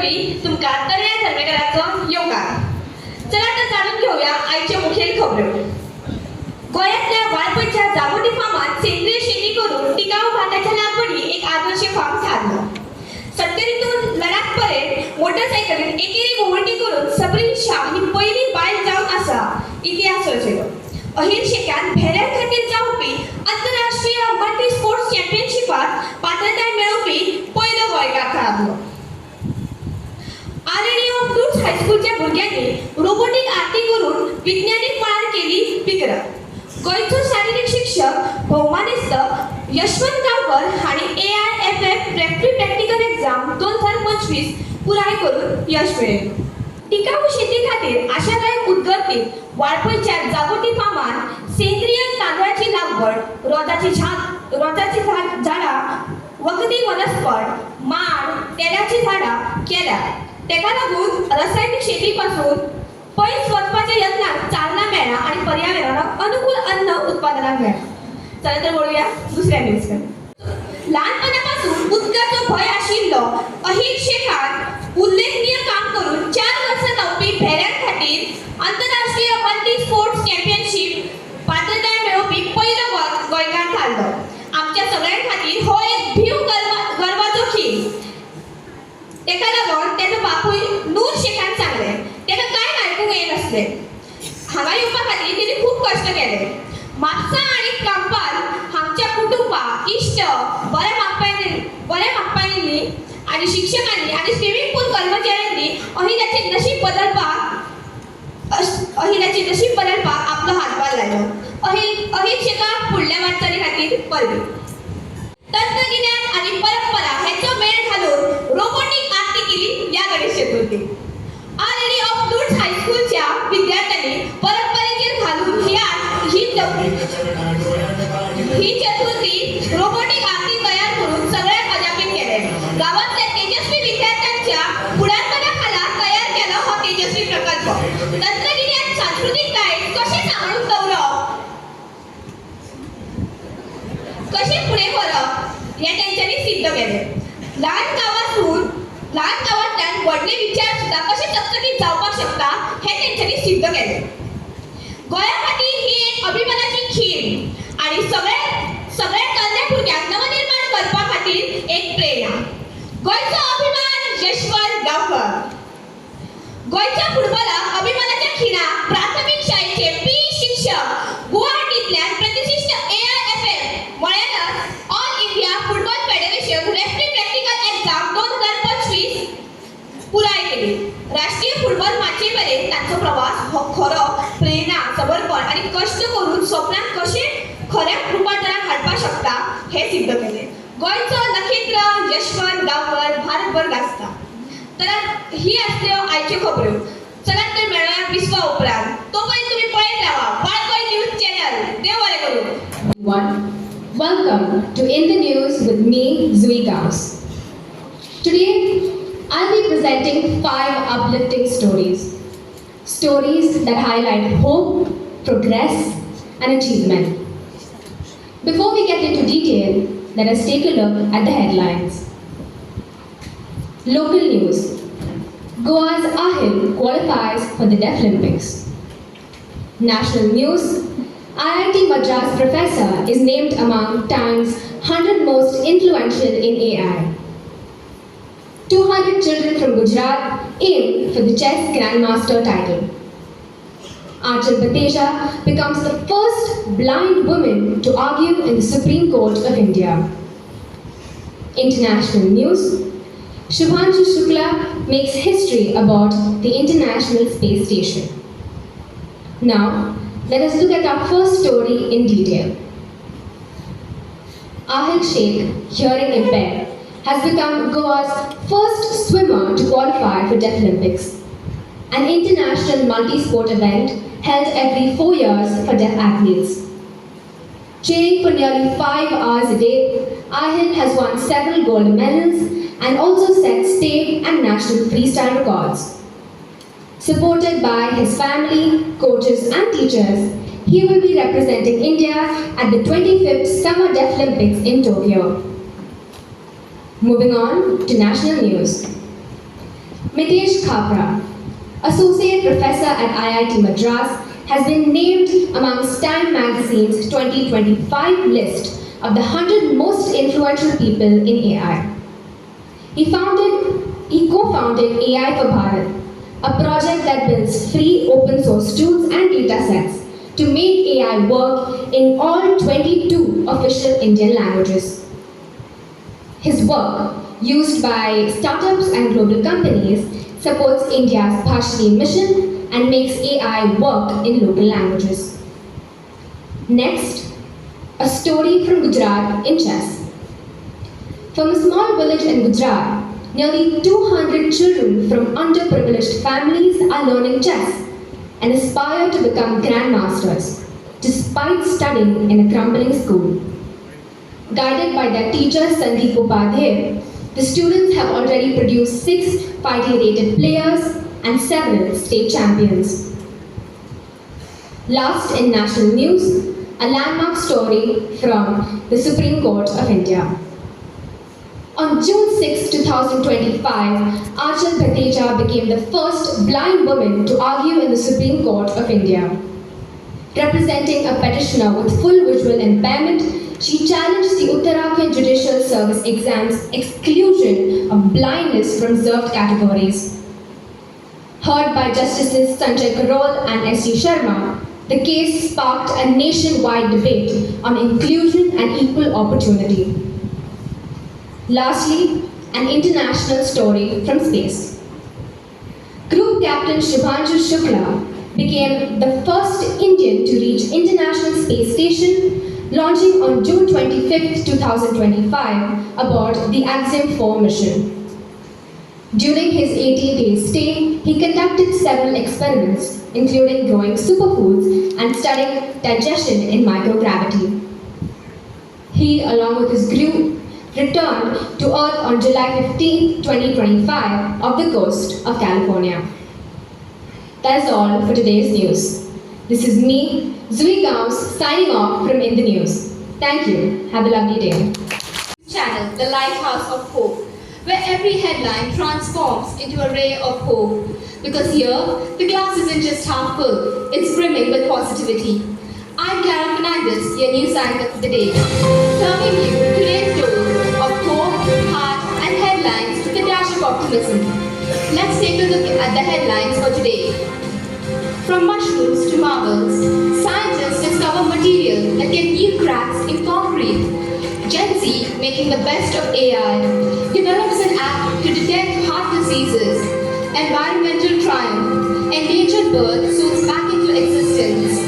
वरवी तुमका तळ्या धर्मेकरांचो योगदान. चला तर जाणून घेऊया आजच्या मुखेल खबरो. गोयातल्या वाळपयच्या जागोटी फार्मात सेंद्रिय शेती करून टिकाऊ भाताच्या लागवडी एक आदर्श फार्म ठरलो. सत्तरीतून लडाखपर्यंत मोटरसायकलीत एकेरी घुमटी करून सबरीन शाह ही पहिली बायल जावन आसा इतिहास रचलो. अहिर शेकान भेऱ्यां खातीर जावपी आंतरराष्ट्रीय मल्टी स्पोर्ट्स चॅम्पियनशिपात पात्रताय मेळोवपी पयलो गोंयकार थारलो. आरएडी ऑफ लुट्स हायस्कूलच्या भुरग्यांनी रोबोटिक आरती करून विज्ञानिक मळार केली विक्रम. गोंयचो शारीरिक शिक्षक भौमानिस्त यशवंत गांवकर हांणी AIFF प्रॅक्टिकल एग्जाम 2025 पुराय करून यश मेळयलें. टिकाऊ शेती खातीर आशादायक उदगरतीक वाळपयच्या जागोटी फार्मान सेंद्रिय तांदळाची लागवड, रोजाची झाडां, वखदी वनस्पत, माड, तेलाची झाडां केल्या. तेका लागून रासायनिक शेती पासून पयस वचपाच्या यत्नाक चालना मेळ्ळा आणि पर्यावरणाक अनुकूल अन्न उत्पादनाक मेळ्ळा. चला तर वळूया दुसऱ्या न्यूज कडे. लहानपणापासून उदकाचो भय आशिल्लो अहिर शेखान उल्लेखनीय काम करून 4 वर्सां जावपी भेऱ्यां खातीर आंतरराष्ट्रीय मल्टी स्पोर्ट्स चॅम्पियनशिप पात्रताय मेळोवपी पयलो गोंयकार थारलो. आमच्या सगळ्यां खातीर हो एक भीव गर्वाचो खीण. तेका लागून तेजो बापूय नूर शेखान सांगलें तेका कांय आयकूंक येनासलें. हांगा येवपा खातीर तेणी खूब कश्ट केले. म्हापसा आनी कांपाल हांगच्या कुटुंबाक, इश्ट, बऱ्या मागप्यांनी आनी शिक्षकांनी आनी स्विमिंग पूल कर्मचाऱ्यांनी अहिल्याचे नशीब बदलपाक आपलो हातभार लायलो. अहिल शेकाक फुडल्या वाटचाली खातीर परबी. तंत्रगिन्यान आनी परंपरा हेचो मेळ घालून रोबोटिक आरती केली या गणेश चतुर्थी. आरएडी ऑफ लुट्स हायस्कूलच्या विद्यार्थ्यांनी परंपरेचेर घालून ही चतुर्थी रोबोटिक आरती तयार करून सगळ्यांक अजापित केले. गावातल्या तेजस्वी विद्यार्थ्यांच्या पुढाकाराखाला तयार केला हा तेजस्वी प्रकल्प. तंत्रगिन्यान सांस्कृतिक दायज कशे सांभाळून दवरप, कशे फुडें व्हरप हे तेंच्यांनी सिद्ध केले. ल्हान गांवांतल्यान व्हडले विचार सुद्धा कशे चकचकीत जावपाक शकता हे तेंच्यांनी सिद्ध केले. गोंया खातीर ही एक अभिमानाची खीण आणि सगळ्या तरण्या भुरग्यांक नवनिर्माण करपा खातीर एक प्रेरणा. गोंयचो अभिमान यशवंत गांवकर. गोंयच्या फुटबॉलाक अभिमानाच्या खिणाक प्राथमीक शाळेचे PE शिक्षक गुवाहाटींतल्यान प्रतिष्ठित AIFF म्हळ्यार all India football federation referee practical exam 2025 पुराय केली. राष्ट्रीय फुटबॉल माचयेमेरेन तांचो प्रवास हो खरो प्रेरणा, समर्पण आणि कष्ट करून स्वप्नांत कशे खऱ्या रूपांतराक हाडपाक शकता हे सिद्ध केले. गोंयचो नखेत्र यशवंत गांवकर भारतभर गाजता. तर ही आसल्यो आयच्यो खबरो. चला तर मेळुया विश्वा उपरांत. तोपर्यंत तुम्ही पळयत रावा बाळगोंय न्यूज चॅनल. देव बरें करूं. Welcome to In the News with me, Zui Gauss. Today, I'll be presenting 5 uplifting stories. Stories that highlight hope, progress, and achievement. Before we get into detail, let us take a look at the headlines. Local news. Goa's Ahil qualifies for the Deaflympics. National news. IIT Madras professor is named among Time's 100 most influential in AI. 200 children from Gujarat aim for the chess grandmaster title. Aanchal Bateja becomes the first blind woman to argue in the Supreme Court of India. International news. Shubhanshu Shukla makes history about the International Space Station. Now, let us look at our first story in detail. Ahil Sheikh, hearing impaired, has become Goa's first swimmer to qualify for Deaflympics, an international multi-sport event held every 4 years for deaf athletes. Training for nearly 5 hours a day, Ahil has won several gold medals and also set state and national freestyle records. Supported by his family, coaches and teachers, he will be representing India at the 25th Summer Deaflympics in Tokyo. Moving on to national news. Mitesh Khabra, Associate Professor at IIT Madras, has been named amongst Time Magazine's 2025 list of the 100 most influential people in AI. He co-founded AI for Bharat, a project that builds free open source tools and datasets to make AI work in all 22 official Indian languages. His work, used by startups and global companies, supports India's Bhashini mission and makes AI work in local languages. Next, a story from Gujarat in chess. From a small village in Gujarat, nearly 200 children from underprivileged families are learning chess and aspire to become grandmasters, despite studying in a crumbling school. Guided by their teacher Sandeep Upadhyay, the students have already produced 6 FIDE-rated players and several state champions. Last in national news, a landmark story from the Supreme Court of India. On June 6, 2025, Aanchal Bhateja became the first blind woman to argue in the Supreme Court of India. Representing a petitioner with full visual impairment, she challenged the Uttarakhand Judicial Service exam's exclusion of blindness from reserved categories. Heard by Justices Sanjay Karol and S.G. Sharma, the case sparked a nationwide debate on inclusion and equal opportunity. Lastly, an international story from space. Group Captain Shubhanshu Shukla became the first Indian to reach International Space Station, launching on June 25, 2025 aboard the Axiom 4 mission. During his 80-day stay, he conducted several experiments, including growing superfoods and studying digestion in microgravity. He, along with his group, returned to Earth on July 15, 2025, off the coast of California. That is all for today's news. This is me, Zui Gauss, signing off from In the News. Thank you. Have a lovely day. Channel, The Lighthouse of Hope, where every headline transforms into a ray of hope. Because here, the glass isn't just half full, it's brimming with positivity. I'm Clara Fernandez, your news anchor for the day, serving you today's dose of hope, heart, and headlines with a dash of optimism. Let's take a look at the headlines for today. From mushrooms to marbles, scientists discover material that can heal cracks in concrete. Gen Z, making the best of AI, develops an app to detect heart diseases. Environmental triumph, endangered bird soars back into existence.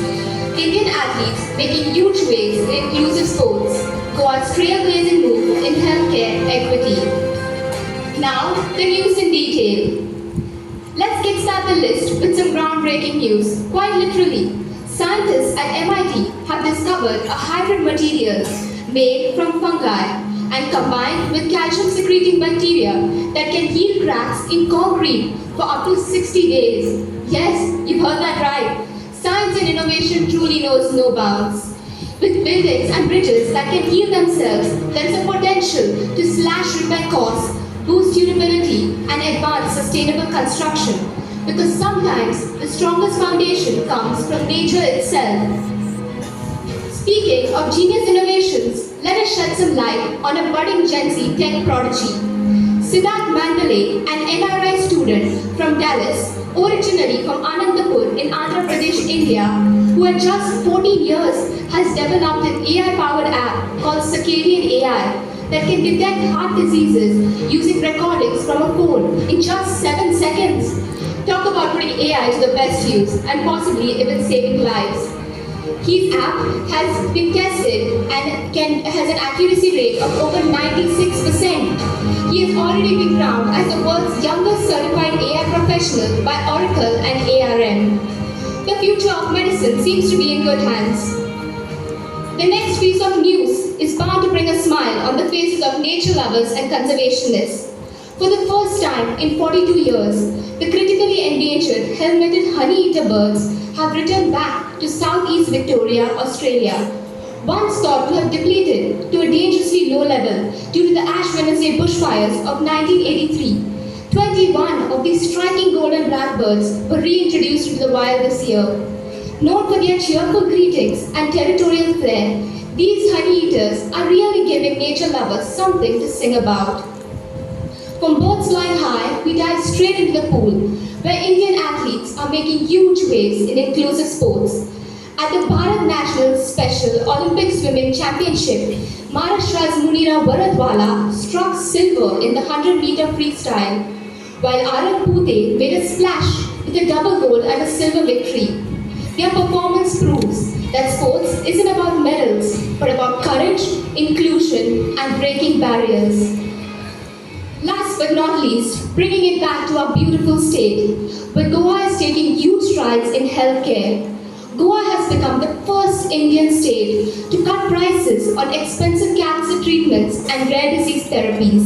Indian athletes making huge waves in inclusive sports. Goa's trailblazing move in healthcare equity. Now, the news in detail. Let's kickstart the list with some groundbreaking news. Quite literally, scientists at MIT have discovered a hybrid material made from fungi and combined with calcium-secreting bacteria that can heal cracks in concrete for up to 60 days. Yes, you've heard that right. Science and innovation truly knows no bounds. With buildings and bridges that can heal themselves, there is a potential to slash repair costs, boost durability, and advance sustainable construction. Because sometimes the strongest foundation comes from nature itself. Speaking of genius innovations, let us shed some light on a budding Gen Z tech prodigy. Siddharth Mandale, an NRI student from Dallas, originally from Anantapur in Andhra Pradesh, India, who at just 14 years has developed an AI-powered app called Circadian AI that can detect heart diseases using recordings from a phone in just 7 seconds. Talk about putting AI to the best use and possibly even saving lives. His app has been tested and has an accuracy rate of over 96%. He has already been crowned as the world's youngest certified AI professional by Oracle and ARM. The future of medicine seems to be in good hands. The next piece of news is bound to bring a smile on the faces of nature lovers and conservationists. For the first time in 42 years, the critically endangered helmeted honey-eater birds have returned back to southeast Victoria, Australia. Once thought to have depleted to a dangerously low level due to the Ash Wednesday bushfires of 1983, 21 of these striking golden blackbirds were reintroduced to the wild this year. Known for their cheerful greetings and territorial flair, these honey eaters are really giving nature lovers something to sing about. From birds flying high, we dive straight into the pool, where Indian athletes are making huge waves in inclusive sports. At the Bharat National Special Olympic Swimming Championship, Maharashtra's Munira Varadwala struck silver in the 100-meter freestyle, while Arav Pute made a splash with a double gold and a silver victory. Their performance proves that sports isn't about medals, but about courage, inclusion, and breaking barriers. Last but not least, bringing it back to our beautiful state, where Goa is taking huge strides in healthcare. Goa has become the first Indian state to cut prices on expensive cancer treatments and rare disease therapies,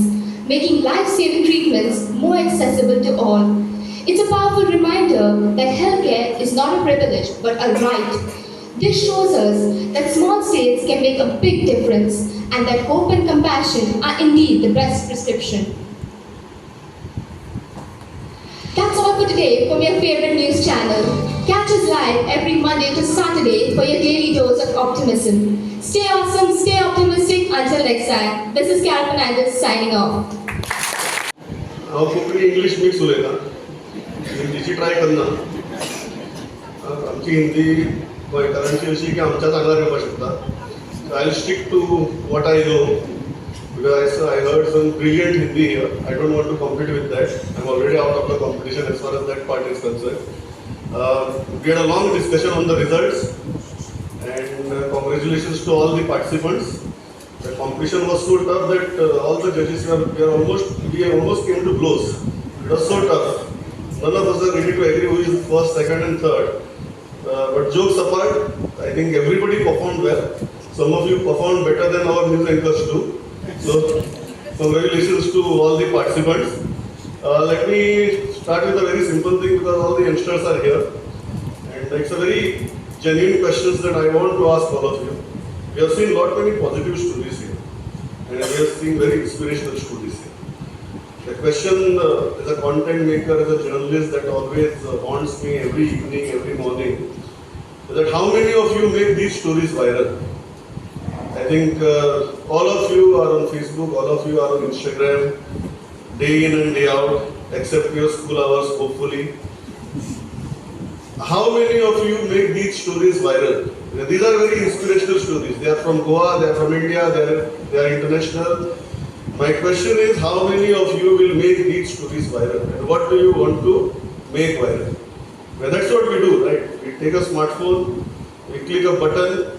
making life-saving treatments more accessible to all. It's a powerful reminder that healthcare is not a privilege but a right. This shows us that small states can make a big difference and that hope and compassion are indeed the best prescription. That's all for today from your favorite news channel. Catch us live every Monday to Saturday for your daily dose of optimism. Stay awesome, stay optimistic. Until next time, this is Carol Fernandez signing off. Konkani English mix उलयता हिंदीची try करना आमची हिंदी गोंयकारांची अशी की आमच्याच आंगार येवपाक शकता I will stick to what I know because I heard some brilliant Hindi here. I don't want to compete with that. I'm already out of the competition as far as that part is concerned. We had a long discussion on the results and congratulations to all the participants. The competition was so tough that all the judges we almost came to blows. It was so tough. None of us are ready to agree who is first, second and third. But jokes apart, I think everybody performed well. Some of you performed better than our news anchors do. So congratulations to all the participants. Let me start with a very simple thing because all the youngsters are here. And it's a very genuine questions that I want to ask all of you. We have seen lot many positive stories here. And we have seen very inspirational stories here. The question as a content maker, as a journalist that always haunts me every evening, every morning, is that how many of you make these stories viral? I think all of you are on Facebook, all of you are on Instagram, day in and day out, except your school hours, hopefully. How many of you make these stories viral? These are very inspirational stories. They are from Goa, they are from India, they are international. My question is, how many of you will make these stories viral? And what do you want to make viral? Well, that's what we do, right? We take a smartphone, we click a button,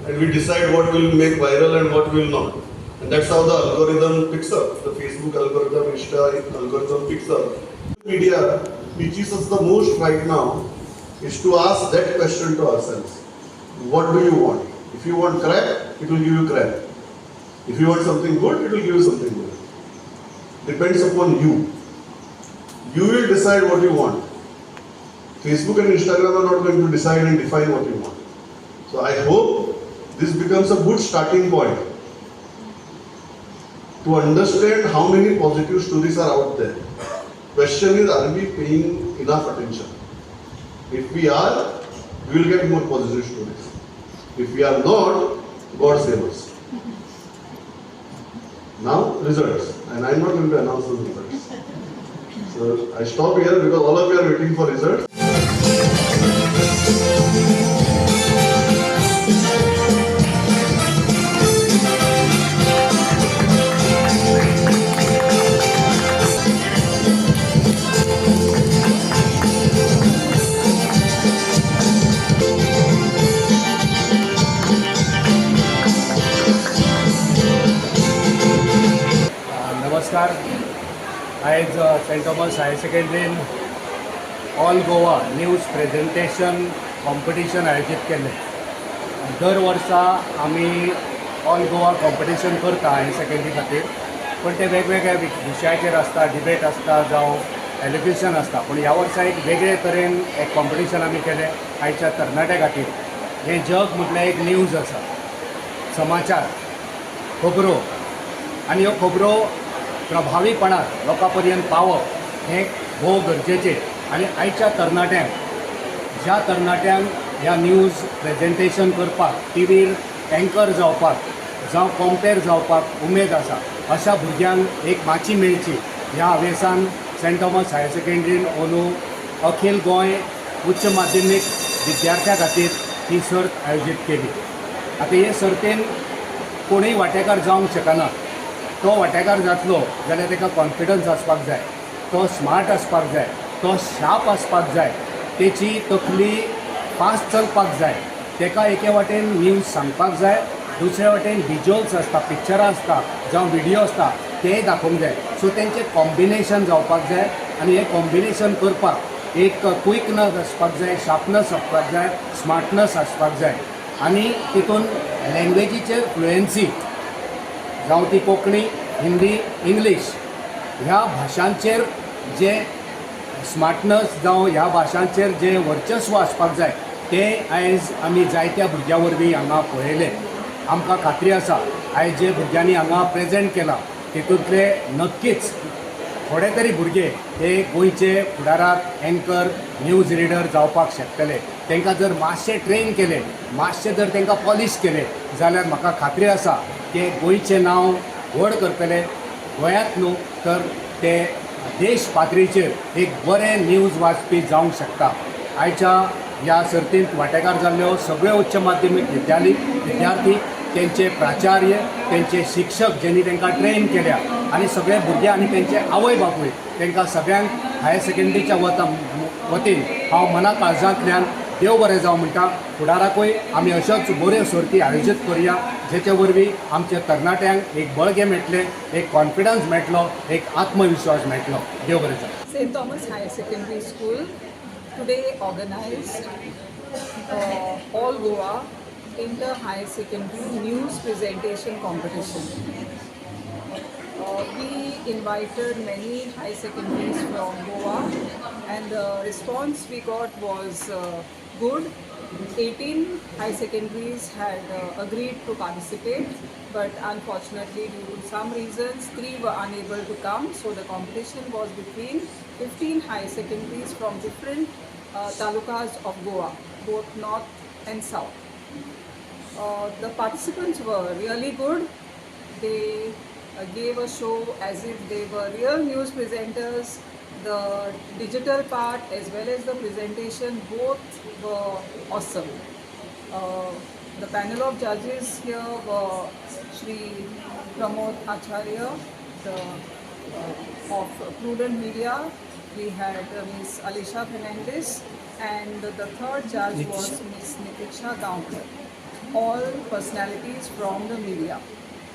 and we decide what will make viral and what will not. And that's how the algorithm picks up. The Facebook algorithm, Insta algorithm picks up. Media teaches us the most right now is to ask that question to ourselves. What do you want? If you want crap, it will give you crap. If you want something good, it will give you something good. Depends upon you. You will decide what you want. Facebook and Instagram are not going to decide and define what you want. So I hope this becomes a good starting point to understand how many positive stories are out there. Question is, are we paying enough attention? If we are, we will get more positive stories. If we are not, God save us. Now, results. And I am not going to announce the results. So I stop here because all of you are waiting for results. नमस्कार. आयज saint Thomas higher सेकंड्रीन all Goa news presentation competition आयोजीत केले. दर वर्सा आमी all Goa competition करता higher secondary खातीर, पण ते वेगवेगळ्या विशयाचेर आसता, डिबेट आसता जावं एलिक्युशन आसता. पण ह्या वर्सा एक वेगळे तरेन एक कॉम्पिटिशन आमी केलें आयच्या तरणाट्या खातीर. हें जग म्हटल्यार एक न्यूज आसा, समाचार, खबरो, आनी ह्यो खबरो प्रभावीपणान लोकां पर्यंत पावप हे भोव गरजेचें. आनी आयच्या तरणाट्यांक ज्या तरणाट्यांक ह्या न्यूज प्रेजेंटेशन करपाक टीव्हीर एंकर जावपाक जावं कॉम्पेर जावपाक उमेद आसा अशा भुरग्यांक एक माची मेळची ह्या हांवेसान सेंट थॉमस हायर सेकंड्रीन अंदू अखील गोंय उच्च माध्यमीक विद्यार्थ्यां खातीर ही सर्त आयोजीत केली. आतां हे सर्तेन कोणूय वांटेकार जावंक शकना. तो वांटेकार जातलो जाल्यार ताका कॉन्फिडन्स आसपाक जाय, तो स्मार्ट आसपाक जाय, तो शार्प आसपाक जाय, तेची तकली फास्ट चलपाक जाय, ताका एके वाटेन न्यूज सांगपाक जाय, दुसरे वाटेन विज्युअल्स आसता, पिक्चरां आसता जावं व्हिडियो आसता तेय दाखोवंक जाय. सो तेंचें कॉम्बिनेशन जावपाक जाय आनी हें कॉम्बिनेशन करपाक एक क्विकनस आसपाक जाय, शार्पनस आसपाक जाय, स्मार्टनस आसपाक जाय. आनी तितून लँग्वेजीचेर फ्लुएन्सी जावं ती कोंकणी, हिंदी, इंग्लीश ह्या भाशांचेर जे स्मार्टनस जावं ह्या भाशांचेर जे वर्चस्व आसपाक जाय तें आयज आमी जायत्या भुरग्यां वरवीं हांगा पळयलें. आमकां खात्री आसा आयज जे भुरग्यांनी हांगा प्रेजेंट केलां तितूंतले नक्कीच थोडे तरी भुरगे हे गोंयचे फुडाराक एंकर, न्यूज रिडर जावपाक शकतले. तांकां जर मातशें ट्रेन केलें, मातशें जर तांकां पॉलिश केलें जाल्यार म्हाका खात्री आसा ते गोंयचें नांव व्हड करतले. गोंयांत न्हू तर ते देश पातळीचेर एक बरें न्यूज वाचपी जावंक शकता. आयच्या ह्या सर्तींत वांटेकार जाल्ल्यो सगळ्यो उच्च माध्यमीक विद्यार्थी, तेंचे प्राचार्य, तेंचे शिक्षक जेणी तांकां ट्रेन केल्या आनी सगळे भुरगे आनी तेंचे आवय बापूय तांकां सगळ्यांक हायर सेकंड्रीच्या वतीन हांव मना काळजांतल्यान देव बरें जावं म्हणटा. फुडाराकूय आमी अश्योच बऱ्यो सर्ती आयोजीत करुया जेचे वरवीं आमच्या तरणाट्यांक एक बळगें मेळटलें, एक कॉन्फिडन्स मेळटलो, एक आत्मविश्वास मेळटलो. देव बरें जावं. St. Thomas Higher Secondary School today organized All Goa Inter Higher Secondary News Presentation Competition. We invited many high secondaries from Goa and the response we got was good. 18 high secondaries had agreed to participate, but unfortunately due to some reasons 3 were unable to come, so the competition was between 15 high secondaries from different talukas of Goa, both north and south. The participants were really good. They gave a show as if they were real news presenters. The digital part as well as the presentation both were awesome. The panel of judges here were Shri Pramod Acharya of Prudent Media. We had Ms. Alisha Fernandez and the third judge was Ms. Nitiksha Gaonkar. All personalities from the media.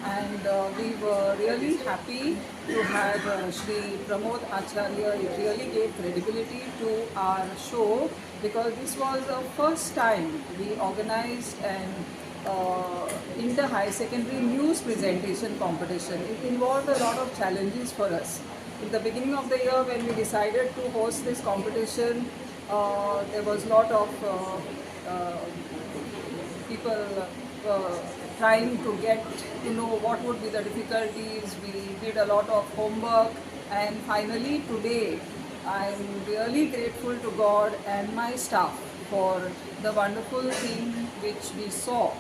And we were really happy to have Shri Pramod Acharya. It really gave credibility to our show because this was the first time we organized an inter-high secondary news presentation competition. It involved a lot of challenges for us. In the beginning of the year when we decided to host this competition, there was a lot of people trying to get to know what would be the difficulties. We did a lot of homework and finally today I am really grateful to God and my staff for the wonderful thing which we saw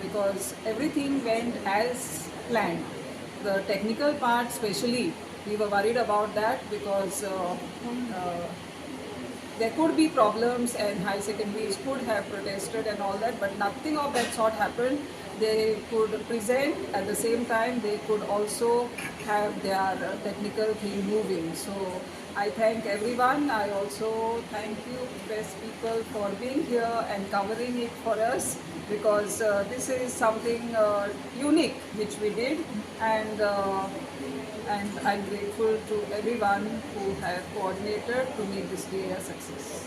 because everything went as planned. The technical part especially, we were worried about that because there could be problems and high secondaries could have protested and all that, but nothing of that sort happened. They could present at the same time, they could also have their technical thing moving. So I thank everyone. I also thank you press people for being here and covering it for us because this is something unique which we did and I'm grateful to everyone who have coordinated to make this day a success.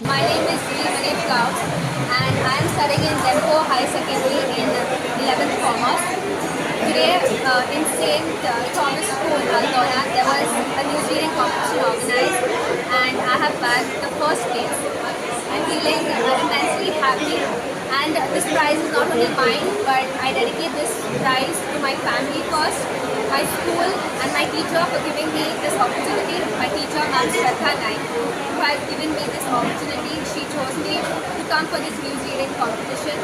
My name is Manit Kaur and I am studying in Dempo High Secondary in 11th Commerce. Today in St. Thomas School, Aldona, there was a news reading competition organized and I have bagged the first place. I'm feeling immensely happy and this prize is not only mine but I dedicate this prize to my family first my school and my teacher for giving me this opportunity. My teacher, Ma'am Shraddha Naik, who has given me this opportunity. She chose me to come for this news reading competition.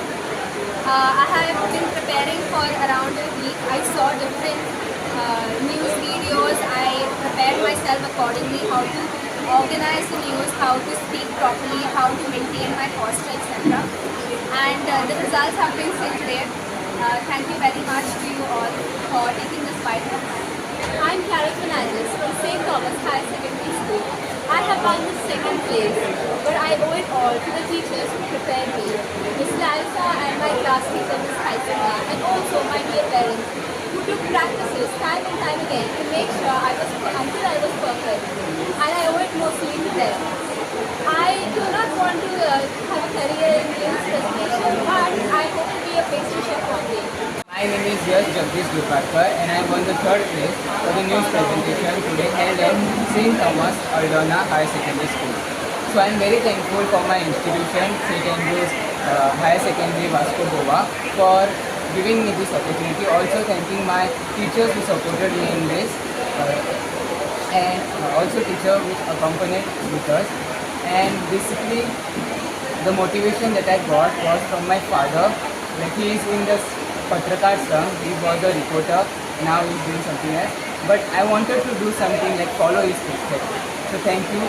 I have been preparing for around a week. I saw different news videos. I prepared myself accordingly, how to organize the news, how to speak properly, how to maintain my posture, etc. And the results have been seen today. Thank you very much to you all for taking this vital part. I'm Carol Fernandez from St. Thomas High Secondary School. I have won the second place, but I owe it all to the teachers who prepared me, Miss Larissa and my class teacher, Miss Kaisana, and also my dear parents, who took practices time and time again to make sure until I was perfect, and I owe it mostly to them. I do not want to have a career in news presentation, but I hope to be a pastry chef one day. My name is Yash Jagdish Duparkar and I won the third place for the news presentation today held at St. Thomas Aldona Higher Secondary School. So I am very thankful for my institution, St. Andrews Higher Secondary Vasco Goa, for giving me this opportunity. Also thanking my teachers who supported me in this and also teacher which accompanied with us. And basically the motivation that I got was from my father. Like he is in the Patrakar Sangh, he was a reporter, now he is doing something else. But I wanted to do something like follow his footsteps. So thank you